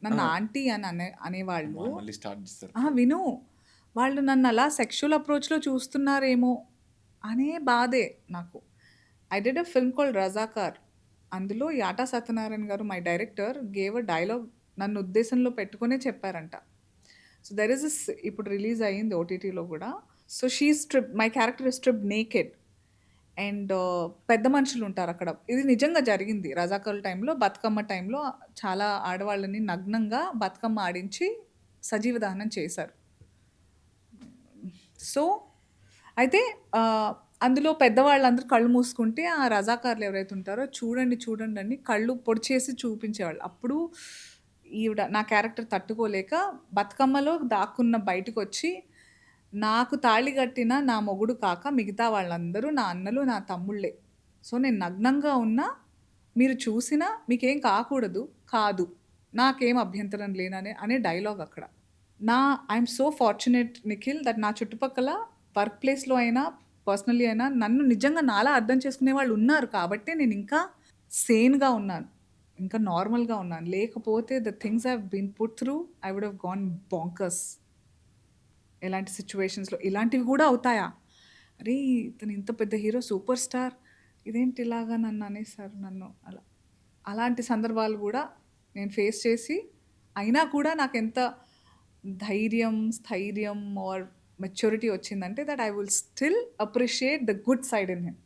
నన్ను ఆ! ఆంటీ అని అనేవాళ్ళు. అమ్మా! మళ్ళీ స్టార్ట్ చేస్తారు. విను. వాళ్ళు నన్నలా సెక్షువల్ అప్రోచ్‌లో చూస్తున్నారేమో అనే బాధే నాకు. I did a film called 'Razakar.' అందులో యాటా సత్యనారాయణ గారు my director gave a dialogue నన్ను ఉద్దేశంలో పెట్టుకునే చెప్పారంట. సో, దేర్ ఈస్ దిస్ ఇప్పుడు రిలీజ్ అయింది ఓటీటీలో గూడా. So, she is stripped my character is stripped naked. And పెద్ద మనుషులుంటారక్కడ. ఇది నిజంగా జరిగింది. రజాకారుల టైంలో, బతుకమ్మ టైంలో చాలా ఆడవాళ్ళని నగ్నంగా బతుకమ్మ ఆడించి సజీవ దహనం చేశారు. సో, అయితే అందులో పెద్దవాళ్ళందరూ కళ్ళు మూసుకుంటే, ఆ రజాకార్లు ఎవరైతే ఉంటారో చూడండి, చూడండి అని కళ్ళు పొడిచేసి చూపించేవాళ్ళు. అప్పుడు ఈవిడ నా క్యారెక్టర్ తట్టుకోలేక బతుకమ్మలో దాక్కున్న బయటకొచ్చి, నాకు తాళి కట్టిన నా మొగుడు కాక మిగతా వాళ్ళందరూ నా అన్నలు, నా తమ్ముళ్ళే. సో, నేను నగ్నంగా ఉన్నా మీరు చూసినా మీకేం కాకూడదు. కాదు. నాకేం అభ్యంతరం అనే డైలాగ్ అక్కడ. I'm so fortunate Nikhil that నా చుట్టుపక్కల వర్క్ ప్లేస్‌లో అయినా, పర్సనల్లీ అయినా నన్ను నిజంగా నాలా అర్థం చేసుకునే వాళ్ళున్నారు కాబట్టే నేనింకా సేన్‌గా ఉన్నాను. ఇంకా నార్మల్‌గా ఉన్నాను. లేకపోతే the things I have been put through I would have gone bonkers. ఎలాంటి సిట్యుయేషన్స్‌లో ఇలాంటివి గూడా అవుతాయా? అరే! ఇతను ఇంత పెద్ద హీరో సూపర్ స్టార్ ఇదేంటి ఇలాగా నన్ను అనేసారు నన్ను అలా. అలాంటి సందర్భాలు గూడా నేను ఫేస్ చేసి, అయినా కూడా నాకెంత ధైర్యం, స్థైర్యం ఆర్ మెచ్యూరిటీ వచ్చిందంటే that I will still appreciate the good side in him.